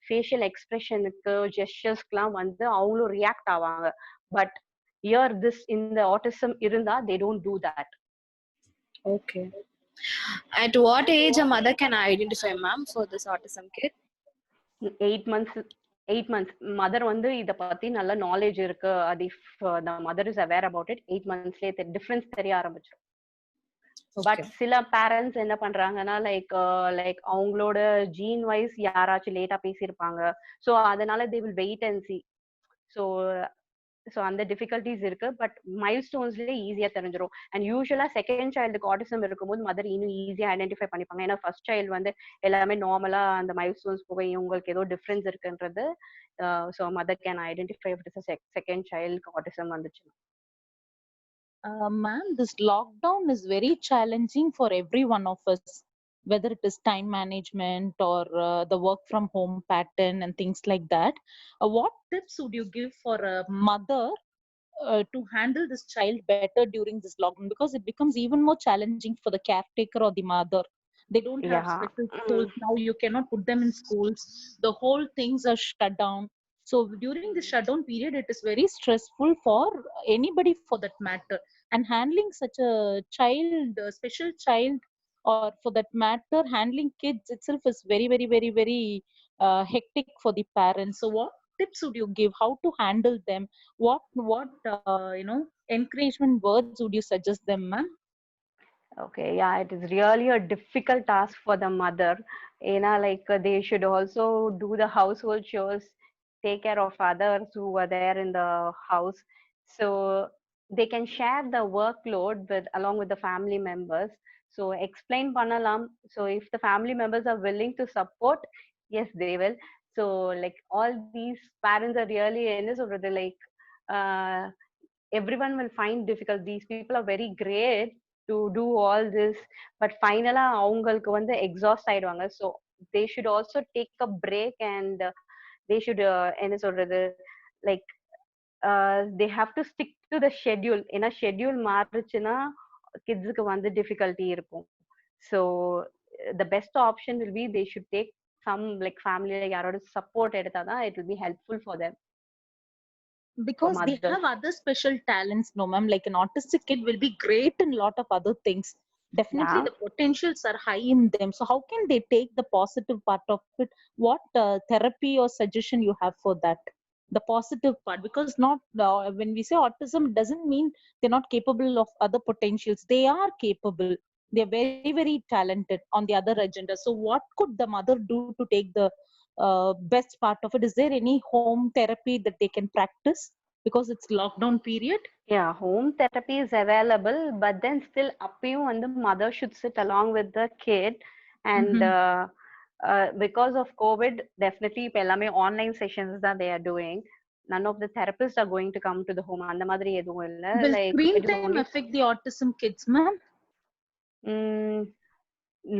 Speaker 1: ஃபேஷியல் எக்ஸ்பிரஷனுக்கு ஜெஸ்டர்ஸ்க்குலாம் வந்து அவங்களும் ரியாக்ட் ஆவாங்க. But here this in the autism இருந்தா they don't do that.
Speaker 5: Okay. At what age a mother can identify, ma'am, for this autism kid?
Speaker 1: 8 months mother வந்து இத பத்தி நல்ல நாலேஜ் இருக்கு, அது if the mother is aware about it, 8 monthsலயே difference தெரிய ஆரம்பிச்சிடும். But சில பேரண்ட்ஸ் என்ன பண்றாங்கன்னா லைக் அவங்களோட ஜீன் வைஸ் யாராச்சும் லேட்டா பேசியிருப்பாங்க, ஸோ அதனால they will wait and see. So அந்த டிஃபிகல்டிஸ் இருக்கு. பட் மைல்ஸ்டோன்ஸ்லேயே ஈஸியா தெரிஞ்சிடும். அண்ட் யூஸ்வலா செகண்ட் சைல்டுக்கு ஆட்டிசம் இருக்கும்போது மதர் இன்னும் ஈஸியா ஐடென்டிஃபை பண்ணிப்பாங்க. ஏன்னா ஃபர்ஸ்ட் சைல்டு வந்து எல்லாமே நார்மலா அந்த மைல்ஸ்டோன்ஸ் போக உங்களுக்கு ஏதோ டிஃபரன்ஸ் இருக்குன்றது. So mother can identify if it is second சைல்டுக்கு ஆட்டிசம் வந்துச்சு.
Speaker 2: Ma'am, this lockdown is very challenging for every one of us, whether it is time management or the work from home pattern and things like that. What tips would you give for a mother to handle this child better during this lockdown? Because it becomes even more challenging for the caretaker or the mother. They don't have special schools now. You cannot put them in schools. The whole things are shut down. So during the shutdown period, it is very stressful for anybody for that matter. And handling such a child, a special child, or for that matter, handling kids itself is very, very, very, very hectic for the parents. So what tips would you give? How to handle them? What encouragement words would you suggest them, ma'am?
Speaker 1: Okay, yeah, it is really a difficult task for the mother. They should also do the household chores, take care of others who are there in the house, so they can share the workload along with the family members. So explain pannalam. So if the family members are willing to support, yes, they will. So like all these parents are really everyone will find difficult. These people are very great to do all this, but finally அவங்களுக்கு வந்து exhaust ஆயிடுவாங்க. So they should also take a break and they should என்ன சொல்றது like they have to stick to the schedule. ஏன்னா schedule மாறுச்சுன்னா கிட்ஸுக்கு வந்து difficulty இருக்கும். So the best option will be they should take some like family யாரோட support எடுத்தாதான் it will be helpful for them.
Speaker 2: Because they have other special talents, no ma'am. Like an autistic kid will be great in a lot of other things. Definitely the potentials are high in them. So how can they take the positive part of it? What therapy or suggestion you have for that? The positive part, because not when we say autism, it doesn't mean they're not capable of other potentials. They are capable. They're very, very talented on the other agenda. So what could the mother do to take the best part of it? Is there any home therapy that they can practice because it's lockdown period?
Speaker 1: Yeah, home therapy is available, but then still appayum and the mother should sit along with the kid. And because of COVID, definitely pellame online sessions that they are doing. None of the therapists are going to come to the home. And the mother
Speaker 2: will screen time affect the autism kids, ma'am?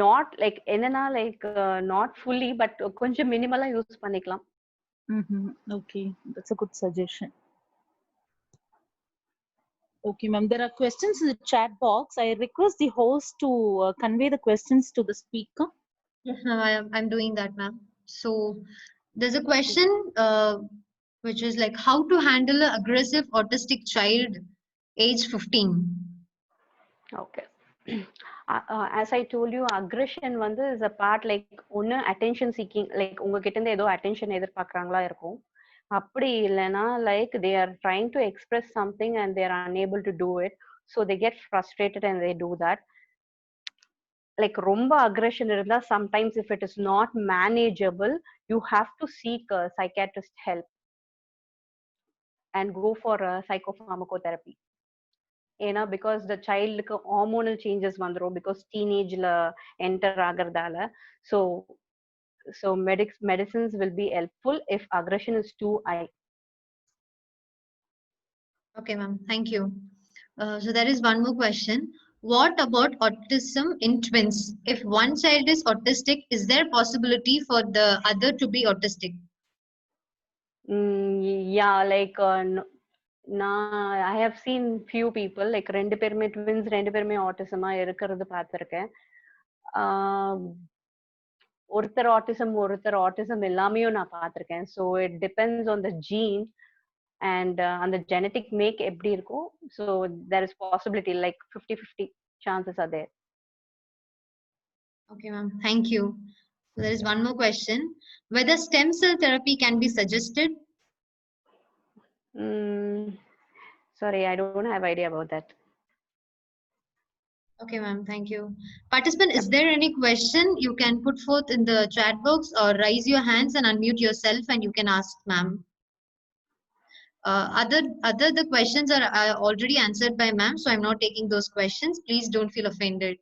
Speaker 1: Not like என்னன்னா like not fully, but கொஞ்சம் minimally use பண்ணிக்கலாம்.
Speaker 2: Okay, that's a good suggestion. Okay, ma'am, there are questions in the chat box. I request the host to convey the questions to the speaker.
Speaker 6: Yes, ma'am, I'm doing that, ma'am. So there's a question which is like how to handle an aggressive autistic child age 15.
Speaker 1: Okay. As I told you, aggression வந்து is a part like ஒன்னு attention seeking, like உங்ககிட்ட இருந்து ஏதோ attention எதிர்பார்க்கறாங்களா இருக்கும். அப்படி இல்லைன்னா like they are trying to express something and they are unable to do it, so they get frustrated and they do that. Like ரொம்ப aggression இருந்தா sometimes if it is not manageable, you have to seek a psychiatrist help and go for a psychopharmacotherapy. ஏன்னா because the childக்கு hormonal changes வந்துரும் because teenageல enter ஆகிறதால. So medicines will be helpful if aggression is too high.
Speaker 6: Okay, ma'am. Thank you. So there is one more question. What about autism in twins? If one child is autistic, is there possibility for the other to be autistic?
Speaker 1: Yeah, like I have seen few people like ரெண்டு பேருமே twins ரெண்டு பேருமே autism இருக்கிறது பார்த்திருக்கேன். ஒருத்தர் autism எல்லாமையும் நான் பார்த்திருக்கேன். So it depends on the gene and அந்த genetic make எப்படி இருக்கும். So there is possibility like 50-50 chances are there.
Speaker 6: Okay, ma'am. Thank you. So there is one more question. Whether stem cell therapy can be suggested?
Speaker 1: Sorry, I don't have idea about that.
Speaker 6: Okay, ma'am. Thank you. Participant, is there any question you can put forth in the chat box or raise your hands and unmute yourself and you can ask, ma'am? Other the questions are already answered by ma'am, so I'm not taking those questions. Please don't feel offended.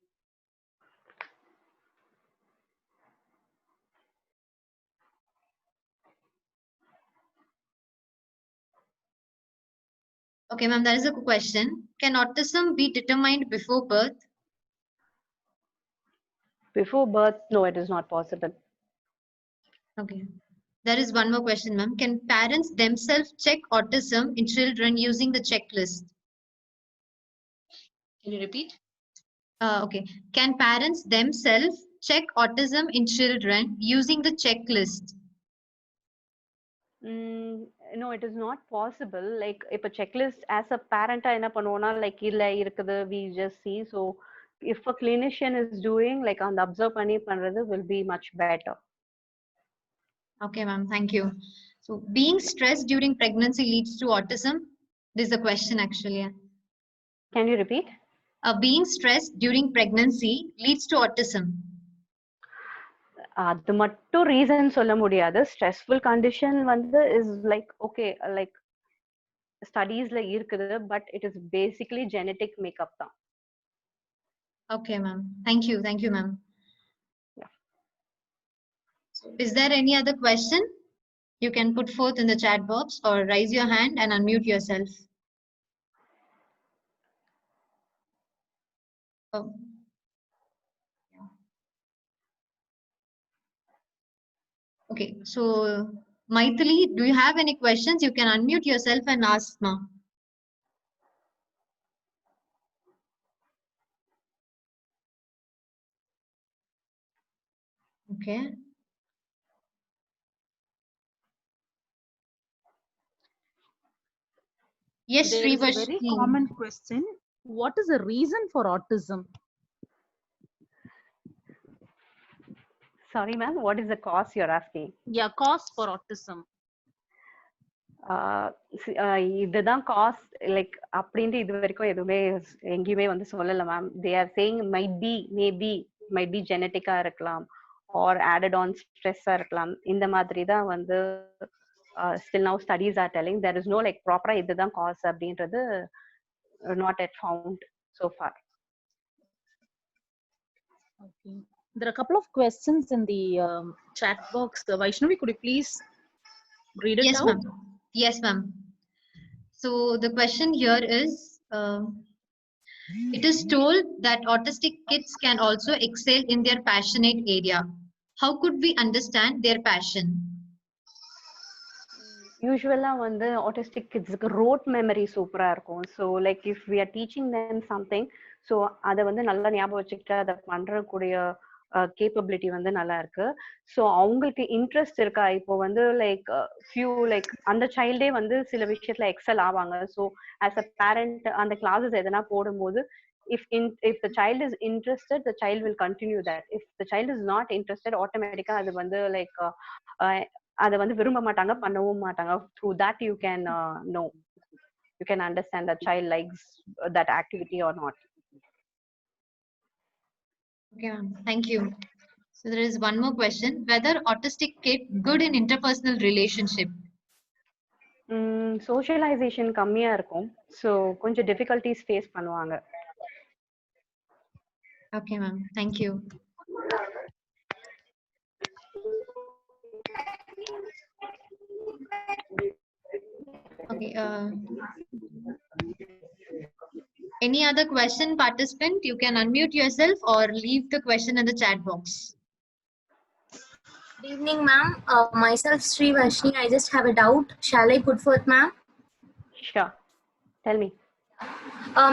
Speaker 6: Okay, ma'am, that is a question. Can autism be determined before birth?
Speaker 1: Before birth, no, it is not possible.
Speaker 6: Okay. There is one more question, ma'am. Can parents themselves check autism in children using the checklist?
Speaker 2: Can you repeat?
Speaker 6: Okay. Can parents themselves check autism in children using the checklist?
Speaker 1: No, it is not possible. Like if a checklist as a parent என்ன பண்ணுவோம்னா like இல்ல இருக்குது we just see. So if a clinician is doing like அந்த observe பண்ணி பண்றது will be much better.
Speaker 6: Okay, ma'am. Thank you. So being stressed during pregnancy leads to autism? This is a question actually.
Speaker 1: Can you repeat?
Speaker 6: Being stressed during pregnancy leads to autism.
Speaker 1: அது மட்டும் reason சொல்ல முடியாது. Stressful condition வந்து is like okay like ஸ்டடீஸ்ல இருக்குது but it is basically genetic makeup தான்.
Speaker 6: Okay, ma'am. Thank you. Thank you, ma'am.
Speaker 1: Yeah.
Speaker 6: So is there any other question you can put forth in the chat box or raise your hand and unmute yourself? Oh. Okay, so Maithili, do you have any questions? You can unmute yourself and ask, ma'am. Okay. Yes,
Speaker 2: There is a very
Speaker 6: Srivashni.
Speaker 2: common question. What is the reason for autism?
Speaker 1: Sorry ma'am, what is the cause you're asking?
Speaker 2: Yeah, cause for autism.
Speaker 1: இதுதான் cause like அப்படின்ட்டு இது வரைக்கும் எதுவுமே எங்கேயுமே வந்து சொல்லல ma'am. They are saying might be ஜெனட்டிக்கா இருக்கலாம் ஆர் ஆடட் ஆன் ஸ்ட்ரெஸ்ஸா இருக்கலாம். இந்த மாதிரி தான் வந்து still now studies are telling. There is no like ப்ராப்பரா இதுதான் காஸ் அப்படின்றது not yet found so far.
Speaker 2: Okay. There are a couple of questions in the chat box. Vaishnavi, could you please read it
Speaker 6: Yes,
Speaker 2: out?
Speaker 6: ma'am. Yes, ma'am. So the question here is, it is told that autistic kids can also excel in their passionate area. How could we understand their passion?
Speaker 1: யூஸ்வலா வந்து autistic கிட்ஸ்க்கு road memory சூப்பரா இருக்கும். So like if we are teaching them something, so அதை வந்து நல்லா ஞாபகம் வச்சுக்கிட்டு அதை பண்றக்கூடிய கேப்பபிலிட்டி வந்து நல்லா இருக்கு. ஸோ அவங்களுக்கு இன்ட்ரெஸ்ட் இருக்கா? இப்போ வந்து லைக் ஃபியூ லைக் அந்த சைல்டே வந்து சில விஷயத்துல எக்ஸல் ஆவாங்க. ஸோ ஆஸ் அ பேரண்ட் அந்த கிளாஸஸ் எதனா போடும்போது if the child is interested, the child will continue that. If the child is not interested, automatically அது வந்து லைக் அதை வந்து விரும்ப மாட்டாங்க, பண்ணவும் மாட்டாங்க. Through that you can know, you can understand that child likes that activity or not.
Speaker 6: Okay, ma'am. Thank you. So there is one more question. Whether autistic kid good in interpersonal relationship?
Speaker 1: Socialisation கம்மியா இருக்கும். So கொஞ்சம் difficulties face பண்ணுவாங்க.
Speaker 6: Okay, ma'am. Thank you. Okay. Any other question, participant? You can unmute yourself or leave the question in the chat box.
Speaker 7: Good evening, ma'am. Myself, Sri Vashni. I just have a doubt. Shall I put forth, ma'am?
Speaker 1: Sure. Tell me.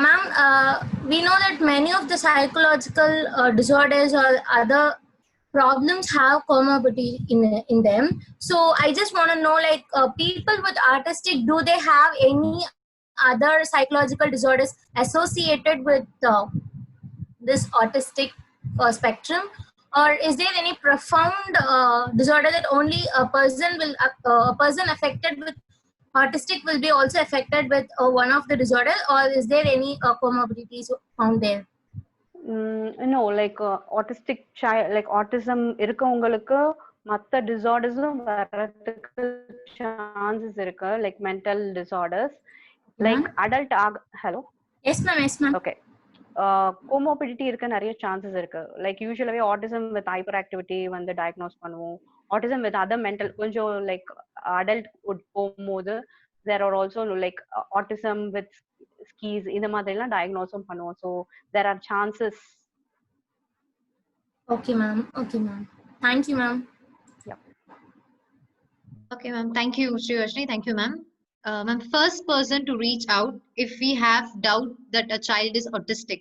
Speaker 7: Ma'am, we know that many of the psychological disorders or other problems have comorbidity in them. So I just want to know, like, people with autistic, do they have any other psychological disorders associated with this autistic spectrum, or is there any profound disorder that only a person affected with autistic will be also affected with one of the disorder, or is there any comorbidities found there?
Speaker 1: No, like autistic child, like autism இருக்கவங்களுக்கு மத்த disorders-ம் வரதுக்கு chances இருக்கு, like mental disorders, like adult hello.
Speaker 7: Yes ma'am, yes ma'am.
Speaker 1: Okay. Comorbidity இருக்க நிறைய chances இருக்கு, like usually autism with hyperactivity வந்து diagnose பண்ணுவோம், autism with other mental கொஞ்சம் like adult போகும்போது there are also like autism with skis இந்த மாதிரி எல்லாம் diagnose பண்ணுவோம், so there are chances.
Speaker 7: Okay ma'am, okay ma'am, thank you ma'am.
Speaker 1: Yeah.
Speaker 6: Okay ma'am, thank you Sri Vashni, thank you ma'am. Ma'am, first person to reach out if we have doubt that a child is autistic.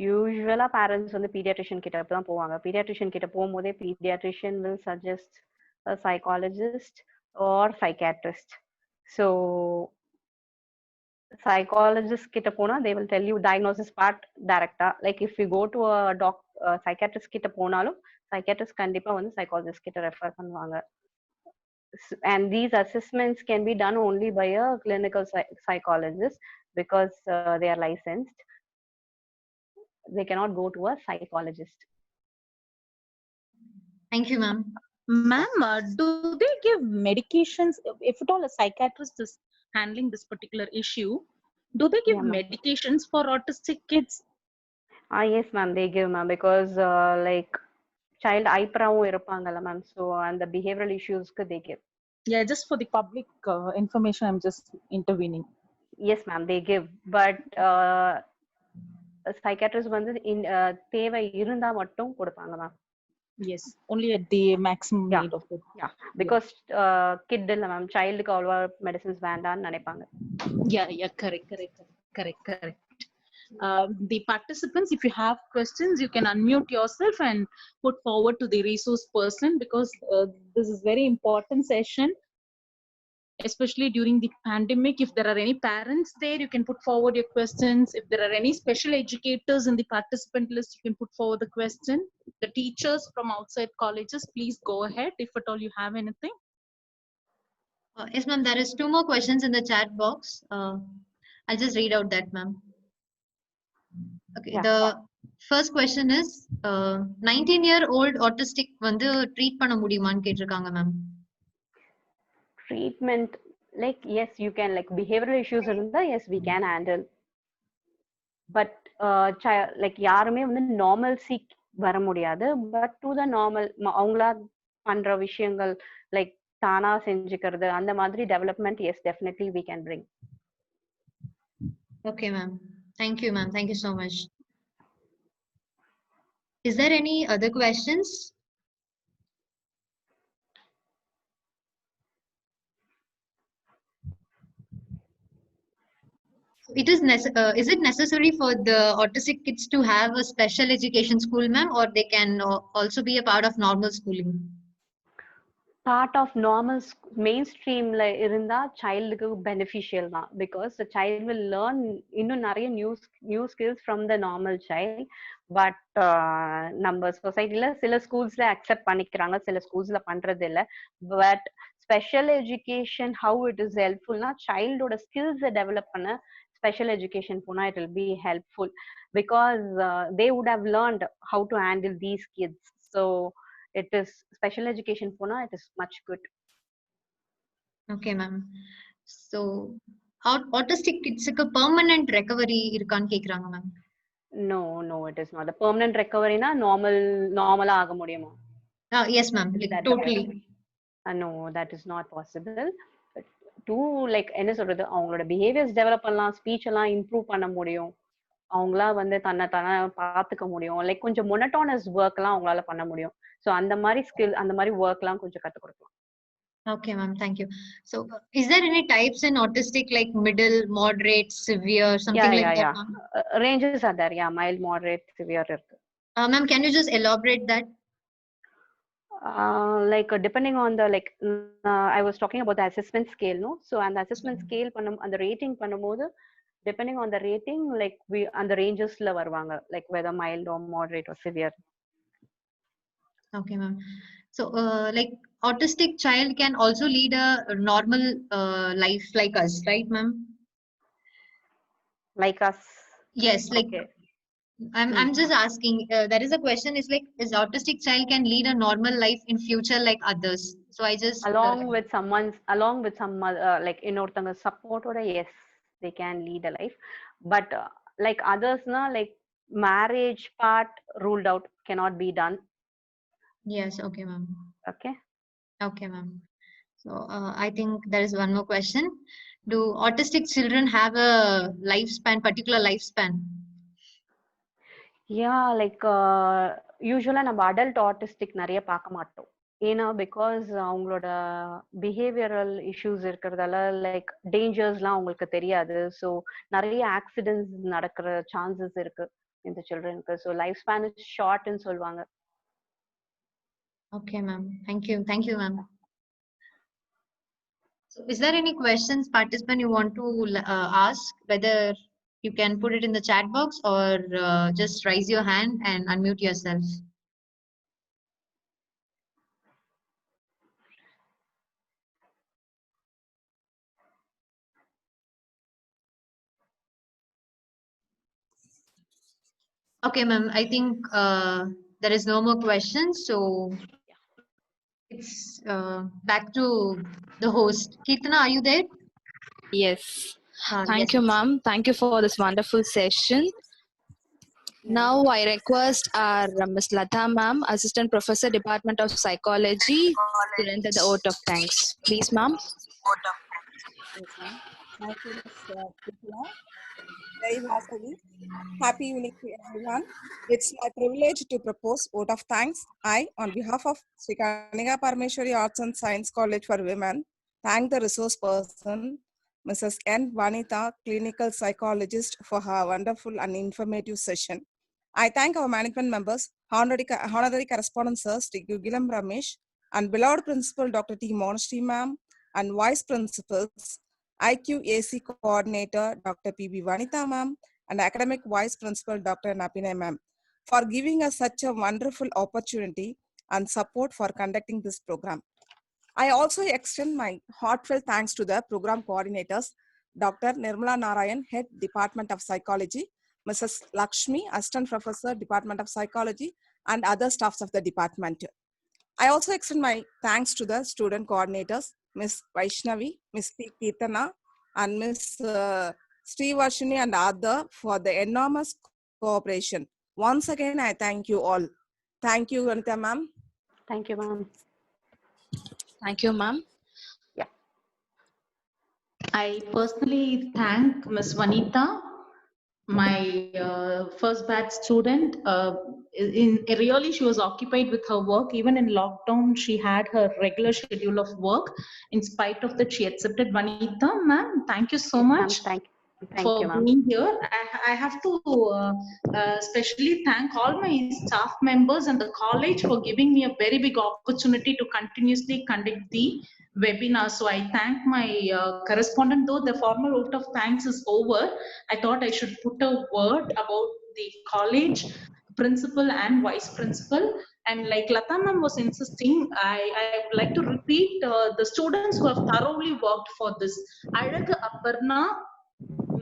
Speaker 1: யூஸ்வலா parents வந்து paediatrician கிட்ட தான் போவாங்க, paediatrician கிட்ட போகும்போதே paediatrician will suggest a psychologist or psychiatrist. So psychologist கிட்ட போனா they will tell you diagnosis part directா, like if you go to a psychiatrist கிட்ட போனாலும் psychiatrist கண்டிப்பா வந்து psychologist கிட்ட ரெஃபர் பண்ணுவாங்க. And these assessments can be done only by a clinical psychologist because they are licensed. They cannot go to a psychologist.
Speaker 6: Thank you ma'am.
Speaker 2: Ma'am, do they give medications if at all a psychiatrist is handling this particular issue? Do they give medications for autistic kids?
Speaker 1: Yes ma'am, they give ma'am, because like child hyperaவும் இருப்பாங்கல்ல ma'am, so and the behavioral issues they give.
Speaker 2: Yeah, just for the public information, I'm just intervening.
Speaker 1: Yes ma'am, they give, but psychiatrist வந்து தேவை இருந்தா மட்டும் கொடுப்பாங்க ma'am.
Speaker 2: Yes, only at the maximum need of it.
Speaker 1: Yeah, because kid இல்ல ma'am, childக்கு அவ்வளவா medicines வேண்டாம்னு நினைப்பாங்க.
Speaker 2: Yeah, correct. The participants, if you have questions, you can unmute yourself and put forward to the resource person, because this is very important session, especially during the pandemic. If there are any parents there, you can put forward your questions. If there are any special educators in the participant list, you can put forward the question. The teachers from outside colleges, please go ahead if at all you have anything.
Speaker 6: Yes ma'am, there is 2 more questions in the chat box. I'll just read out that ma'am. Okay, yeah. The first question is 19-year-old autistic வந்து treat பண்ண முடியுமான்னு கேட்டிருக்காங்க ma'am.
Speaker 1: Treatment, like yes you can, like behavioral issues இருந்தா yes we can handle, but like யாருமே வந்து normalcy வர முடியாது, but to the normal அவங்களா பண்ற விஷயங்கள் like தானா செஞ்சுக்கிறது அந்த மாதிரி development, yes definitely we can bring.
Speaker 6: Okay ma'am, thank you ma'am, thank you so much. Is there any other questions? Is it necessary for the autistic kids to have a special education school ma'am, or they can also be a part of normal schooling?
Speaker 1: Part of normal mainstreamல இருந்தா childக்கு beneficial தான், because the child will learn இன்னும் நிறைய new skills from the normal child. But நம்ம சொசைட்டில சில ஸ்கூல்ஸ்ல accept பண்ணிக்கிறாங்க, சில ஸ்கூல்ஸ்ல பண்றது இல்ல. But special education how it is helpful na childோட skills develop பண்ண special education போனா it will be helpful, because they would have learned how to handle these kids. So it is special education pona, it is much good.
Speaker 6: Okay ma'am, so autistic kids ku permanent recovery irukanu kekranga ma'am.
Speaker 1: No it is not. The permanent recovery na normal ஆக முடியுமா?
Speaker 6: Yes ma'am, totally.
Speaker 1: No, that is not possible. But do like என்ன சொல்றது, அவங்களோட behaviours develop பண்ணலாம், speech எல்லாம் improve பண்ண முடியும், அவங்களா வந்து தன்னை தானே பார்த்துக்க முடியும், லைக் கொஞ்சம் மொனட்டானஸ் ஒர்க் எல்லாம் அவங்களால பண்ண முடியும். ஸோ அந்த மாதிரி ஸ்கில், அந்த மாதிரி ஒர்க் எல்லாம் கொஞ்சம் கற்றுக் கொடுக்கலாம்.
Speaker 6: Okay, ma'am. Thank you. So, is there any types in autistic like middle, moderate, severe, something like that?
Speaker 1: Yeah. Ranges are there. Yeah, mild, moderate, severe.
Speaker 6: Ma'am, can you just elaborate that?
Speaker 1: Like depending on the like, I was talking about the assessment scale, no? So and the assessment scale and the rating பண்ணும்போது, depending on the rating, like we and the rangesல வருவாங்க, like whether mild or moderate or severe.
Speaker 6: Okay, ma'am. So, like autistic child can also lead a normal life like us, right, ma'am?
Speaker 1: Like us?
Speaker 6: Yes, like
Speaker 1: okay.
Speaker 6: I'm just asking. There is a question. Is like, is autistic child can lead a normal life in future like others? So I just
Speaker 1: along with some like இன்னொருத்தங்க support ஓட, yes, they can lead a life, but like others na, like marriage part ruled out, cannot be done.
Speaker 6: Yes. Okay, ma'am.
Speaker 1: Okay.
Speaker 6: Okay, ma'am. So I think there is one more question. Do autistic children have a lifespan, particular lifespan?
Speaker 1: Yeah, like usually நம்ம adult autistic நிறைய பார்க்க மாட்டோம். ஏன்னா because அவங்களோட behavioural issues இருக்கிறதால like டேஞ்சர்ஸ்லாம் அவங்களுக்கு தெரியாது. So நிறைய ஆக்சிடென்ட்ஸ் நடக்கிற சான்சஸ் இருக்கு இந்த சில்ட்ரனுக்கு. ஸோ லைஃப் ஸ்பேன் இஸ் ஷார்ட்னு சொல்லுவாங்க.
Speaker 6: Okay, ma'am. Thank you. Thank you, ma'am. So, is there any questions, participant, you want to ask? Whether you can put it in the chat box or just raise your hand and unmute yourself. Okay, ma'am. I think there is no more questions. So it's back to the host. Kirtana, are you there?
Speaker 5: Yes. Thank you, ma'am. Thank you for this wonderful session. Now I request our Ms. Latha ma'am, Assistant Professor, Department of Psychology, to render the vote of thanks. Please, ma'am.
Speaker 8: Yes, ma'am. Thank you, Ms. Krishna. Jai Vasavi. Happy evening to everyone. It's my privilege to propose vote of thanks. I, on behalf of Sri Kanika Parameshwari Arts and Science College for Women, thank the resource person, Mrs. N. Vanitha, clinical psychologist, for her wonderful and informative session. I thank our management members, honorary correspondent sir, Sri Gugilam Ramesh, and beloved principal Dr. T. Monashri ma'am, and vice principals, IQAC coordinator Dr. P.B. Vanitha ma'am, and academic vice principal Dr. Napine ma'am, for giving us such a wonderful opportunity and support for conducting this program. I also extend my heartfelt thanks to the program coordinators, Dr. Nirmala Narayan, Head Department of Psychology, Mrs. Lakshmi, Assistant Professor, Department of Psychology, and other staffs of the department. I also extend my thanks to the student coordinators, Ms. Vaishnavi, Ms. P. Kirtana, and Ms. Srivarshini and other for the enormous cooperation. Once again, I thank you all. Thank you, Vanitha ma'am.
Speaker 1: Thank you, ma'am.
Speaker 5: Thank you, ma'am.
Speaker 1: Yeah.
Speaker 2: I personally thank Ms. Vanitha, my first batch student. Really, she was occupied with her work. Even in lockdown, she had her regular schedule of work. In spite of that, she accepted. Vanitha, ma'am, thank you so much.
Speaker 1: Thank
Speaker 2: for
Speaker 1: you, ma'am.
Speaker 2: being here. I have to especially thank all my staff members and the college for giving me a very big opportunity to continuously conduct the webinar. So I thank my correspondent. Though the formal vote of thanks is over, I thought I should put a word about the college principal and vice principal. And like Latha ma'am was insisting, I would like to repeat the students who have thoroughly worked for this. Alaga Aparna,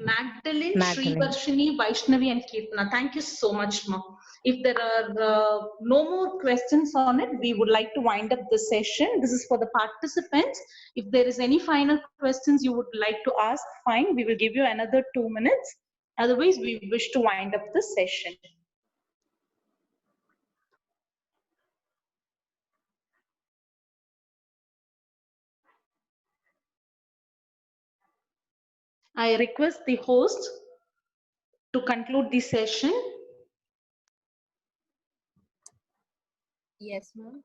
Speaker 2: Magdalene, Srivarshini, Vaishnavi, and Kirtana. Thank you so much, ma. If there are no more questions on it, we would like to wind up the session. This is for the participants. If there is any final questions you would like to ask, fine. We will give you another 2 minutes. Otherwise, we wish to wind up the session. I request the host to conclude the session.
Speaker 5: Yes, ma'am.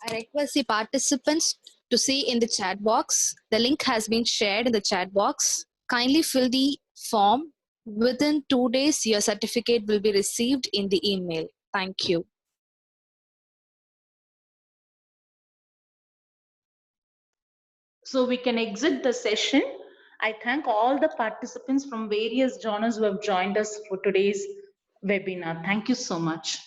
Speaker 5: I request the participants to see in the chat box. The link has been shared in the chat box. Kindly fill the form. Within 2 days, your certificate will be received in the email. Thank you.
Speaker 2: So we can exit the session. I thank all the participants from various genres who have joined us for today's webinar. Thank you so much.